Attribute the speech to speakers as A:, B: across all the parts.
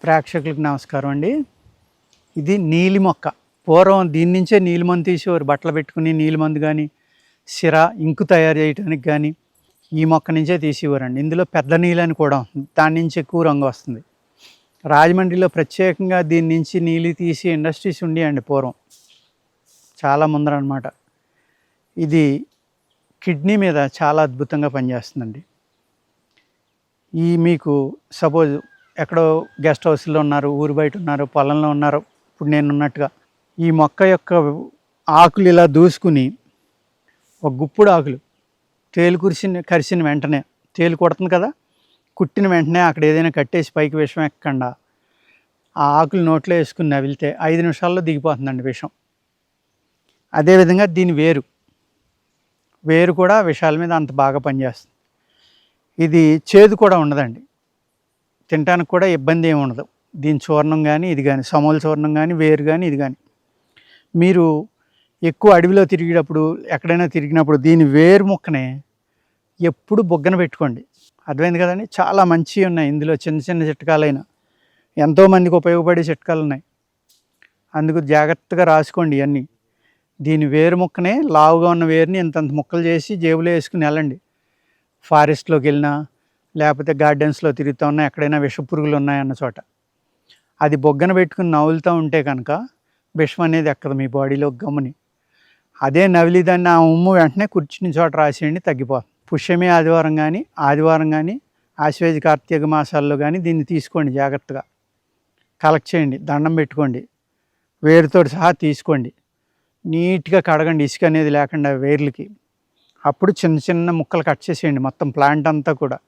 A: ప్రేక్షకులకు నమస్కారం అండి. ఇది నీలి మొక్క. పూర్వం దీని నుంచే నీలిమందు తీసేవారు. బట్టలు పెట్టుకుని నీలిమందు కానీ, సిర ఇంకు తయారు చేయడానికి కానీ ఈ మొక్క నుంచే తీసేవారండి. ఇందులో పెద్ద నీలని కూడా ఉంటుంది. దాని నుంచి ఎక్కువ రంగు వస్తుంది. రాజమండ్రిలో ప్రత్యేకంగా దీని నుంచి నీలి తీసి ఇండస్ట్రీస్ ఉండేయండి పూర్వం, చాలా ముందర అనమాట. ఇది కిడ్నీ మీద చాలా అద్భుతంగా పనిచేస్తుందండి. ఈ మీకు సపోజ్ ఎక్కడో గెస్ట్ హౌస్లో ఉన్నారు, ఊరు బయట ఉన్నారు, పొలంలో ఉన్నారు, ఇప్పుడు నేను ఉన్నట్టుగా ఈ మొక్క యొక్క ఆకులు ఇలా దూసుకుని ఒక గుప్పుడు ఆకులు తేలు కరిసిన వెంటనే, తేలు కొడుతుంది కదా, కుట్టిన వెంటనే అక్కడ ఏదైనా కట్టేసి పైకి విషం ఎక్కకుండా ఆ ఆకులు నోట్లో వేసుకుని నవిలితే 5 నిమిషాల్లో దిగిపోతుందండి విషం. అదేవిధంగా దీని వేరు కూడా విషాల మీద అంత బాగా పనిచేస్తుంది. ఇది చేదు కూడా ఉండదండి, తినడానికి కూడా ఇబ్బంది ఏమి ఉండదు. దీని చూర్ణం కానీ ఇది కానీ, సమూల చూర్ణం కానీ, వేరు కానీ ఇది కానీ, మీరు ఎక్కువ అడవిలో తిరిగేటప్పుడు ఎక్కడైనా తిరిగినప్పుడు దీని వేరు ముక్కనే ఎప్పుడు బొగ్గన పెట్టుకోండి. అర్థమైంది కదండి. చాలా మంచివి ఉన్నాయి ఇందులో, చిన్న చిన్న చిట్కాలైన ఎంతోమందికి ఉపయోగపడే చిట్కాలు ఉన్నాయి. అందుకు జాగ్రత్తగా రాసుకోండి ఇవన్నీ. దీని వేరు ముక్కనే, లావుగా ఉన్న వేరుని ఇంతంత ముక్కలు చేసి జేబులో వేసుకుని వెళ్ళండి. ఫారెస్ట్లోకి వెళ్ళినా లేకపోతే గార్డెన్స్లో తిరుగుతూ ఉన్నా, ఎక్కడైనా విషపురుగులు ఉన్నాయన్న చోట అది బొగ్గన పెట్టుకుని నవ్వులుతూ ఉంటే కనుక విషం అనేది ఎక్కదు మీ బాడీలో గమ్ముని. అదే నవిలిదాన్ని ఆ ఉమ్ము వెంటనే కూర్చుని చోట రాసేయండి, తగ్గిపోతుంది. పుష్యమి ఆదివారం కానీ ఆశ్వేజ కార్తీక మాసాల్లో కానీ దీన్ని తీసుకోండి. జాగ్రత్తగా కలెక్ట్ చేయండి, దండం పెట్టుకోండి, వేరుతో సహా తీసుకోండి. నీట్గా కడగండి, ఇసుక అనేది లేకుండా వేర్లకి. అప్పుడు చిన్న చిన్న ముక్కలు కట్ చేసేయండి, మొత్తం ప్లాంట్ అంతా కూడా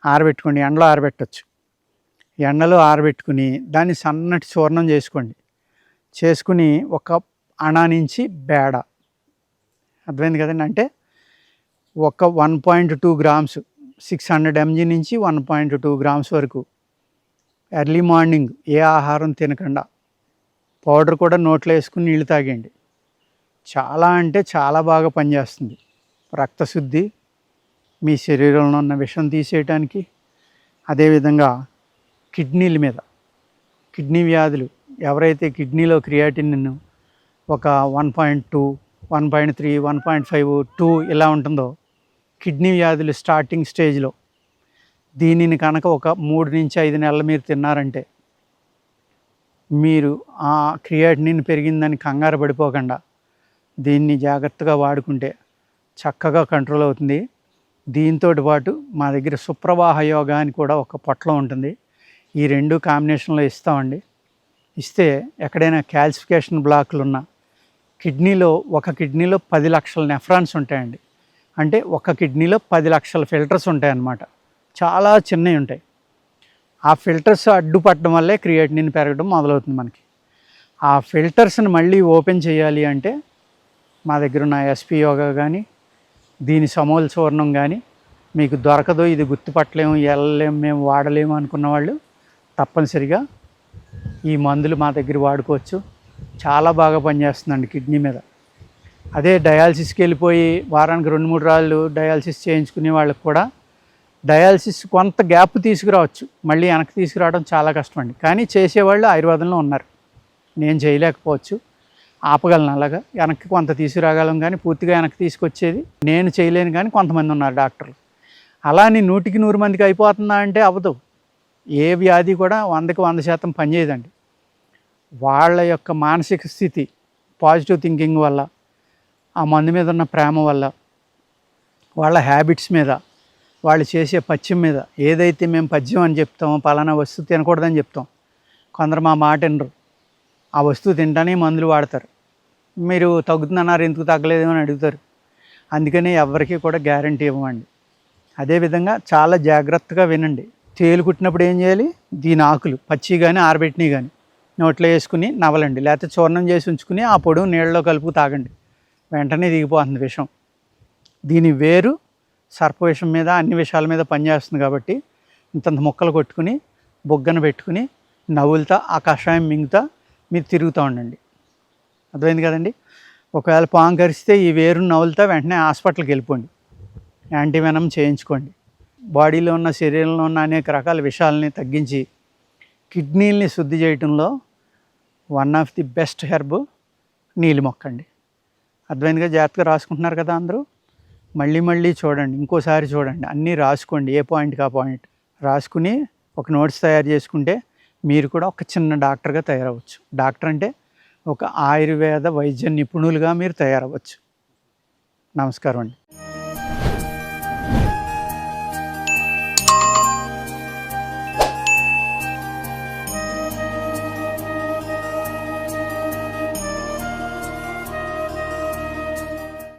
A: ఆరబెట్టుకోండి. ఎండలో ఆరబెట్టచ్చు. ఎండలో ఆరబెట్టుకుని దాన్ని సన్నటి చూర్ణం చేసుకుని ఒక అణ నుంచి బేడ, అర్థమైంది కదండి. అంటే ఒక 1.2 గ్రామ్స్, 600 mg నుంచి 1.2 గ్రామ్స్ వరకు ఎర్లీ మార్నింగ్ ఏ ఆహారం తినకుండా పౌడర్ కూడా నోట్లో వేసుకుని నీళ్ళు తాగండి. చాలా అంటే చాలా బాగా పనిచేస్తుంది. రక్తశుద్ధి, మీ శరీరంలో ఉన్న విషం తీసేయటానికి, అదేవిధంగా కిడ్నీల మీద, కిడ్నీ వ్యాధులు ఎవరైతే కిడ్నీలో క్రియాటిన్ ఒక 1.2, 1.3, 1.5, 2 ఇలా ఉంటుందో, కిడ్నీ వ్యాధులు స్టార్టింగ్ స్టేజ్లో దీనిని కనుక ఒక 3 నుంచి 5 నెలలు మీరు తిన్నారంటే మీరు ఆ క్రియాటినిన్ పెరిగిందని కంగారు పడిపోకుండా దీన్ని జాగ్రత్తగా వాడుకుంటే చక్కగా కంట్రోల్ అవుతుంది. దీంతో పాటు మా దగ్గర సుప్రవాహ యోగా అని కూడా ఒక పొట్లం ఉంటుంది. ఈ 2 కాంబినేషన్లో ఇస్తామండి. ఇస్తే ఎక్కడైనా క్యాల్సిఫికేషన్ బ్లాకులు ఉన్న ఒక కిడ్నీలో 10 లక్షల నెఫ్రాన్స్ ఉంటాయండి. అంటే ఒక కిడ్నీలో 10 లక్షల ఫిల్టర్స్ ఉంటాయన్నమాట. చాలా చిన్నవి ఉంటాయి. ఆ ఫిల్టర్స్ అడ్డుపట్టడం వల్లే క్రియాటినిన్ పెరగడం మొదలవుతుంది మనకి. ఆ ఫిల్టర్స్ని మళ్ళీ ఓపెన్ చేయాలి అంటే మా దగ్గర ఉన్న ఎస్పీ యోగా కానీ, దీని సమూల చూర్ణం కానీ మీకు దొరకదు, ఇది గుర్తుపట్టలేము, వెళ్ళలేము, మేము వాడలేము అనుకున్న వాళ్ళు తప్పనిసరిగా ఈ మందులు మా దగ్గర వాడుకోవచ్చు. చాలా బాగా పనిచేస్తుందండి కిడ్నీ మీద. అదే డయాలసిస్కి వెళ్ళిపోయి వారానికి 2-3 రాళ్ళు డయాలసిస్ చేయించుకునే వాళ్ళకి కూడా డయాలసిస్ కొంత గ్యాప్ తీసుకురావచ్చు, మళ్ళీ వెనక్కి తీసుకురావడం చాలా కష్టం అండి. కానీ చేసేవాళ్ళు ఆయుర్వేదంలో ఉన్నారు. నేను చేయలేకపోవచ్చు, ఆపగలను. అలాగా వెనక్కి కొంత తీసుకురాగలం, కానీ పూర్తిగా వెనక్కి తీసుకొచ్చేది నేను చేయలేను. కానీ కొంతమంది ఉన్నారు డాక్టర్లు. అలా నీ 100కి 100 మందికి అయిపోతుందా అంటే అవ్వదు. ఏ వ్యాధి కూడా 100కి 100% పనిచేయదండి. వాళ్ళ యొక్క మానసిక స్థితి, పాజిటివ్ థింకింగ్ వల్ల, ఆ మందు మీద ఉన్న ప్రేమ వల్ల, వాళ్ళ హ్యాబిట్స్ మీద, వాళ్ళు చేసే పథ్యం మీద, ఏదైతే మేము పథ్యం అని చెప్తామో, పలానా వస్తువు తినకూడదని చెప్తాం, కొందరు మా మాట వినరు, ఆ వస్తువు తింటానే మందులు వాడతారు. మీరు తగ్గుతుందన్నారు, ఎందుకు తగ్గలేదు అని అడుగుతారు. అందుకని ఎవరికి కూడా గ్యారంటీ ఇవ్వమండి. అదేవిధంగా చాలా జాగ్రత్తగా వినండి. తేలు కుట్టినప్పుడు ఏం చేయాలి, దీని ఆకులు పచ్చి కానీ ఆరబెట్టినవి కానీ నోట్లో వేసుకుని నవలండి, లేకపోతే చూర్ణం చేసి ఉంచుకుని ఆ పొడి నీళ్ళలో కలుపు తాగండి. వెంటనే దిగిపోతుంది విషం. దీని వేరు సర్పవిషం మీద, అన్ని విషయాల మీద పనిచేస్తుంది కాబట్టి ఇంతంత ముక్కలు కొట్టుకుని బొగ్గన పెట్టుకుని నవ్వులుతా ఆ కషాయం మింగుతా మీరు తిరుగుతూ ఉండండి. అర్థమైంది కదండి. ఒకవేళ పాము కరిస్తే ఈ వేరును నవ్వులుతా వెంటనే హాస్పిటల్కి వెళ్ళిపోండి, యాంటీవెనం చేయించుకోండి. బాడీలో ఉన్న, శరీరంలో ఉన్న అనేక రకాల విషయాలని తగ్గించి కిడ్నీల్ని శుద్ధి చేయటంలో one of the best herb నీలి మొక్క అండి. అర్థమైందిగా, జాగ్రత్తగా రాసుకుంటున్నారు కదా అందరూ. మళ్ళీ మళ్ళీ చూడండి, ఇంకోసారి చూడండి, అన్నీ రాసుకోండి, ఏ పాయింట్కి ఆ పాయింట్ రాసుకుని ఒక నోట్స్ తయారు చేసుకుంటే మీరు కూడా ఒక చిన్న డాక్టర్గా తయారవ్వచ్చు. డాక్టర్ అంటే ఒక ఆయుర్వేద వైద్య నిపుణులుగా మీరు తయారవ్వచ్చు. నమస్కారం అండి.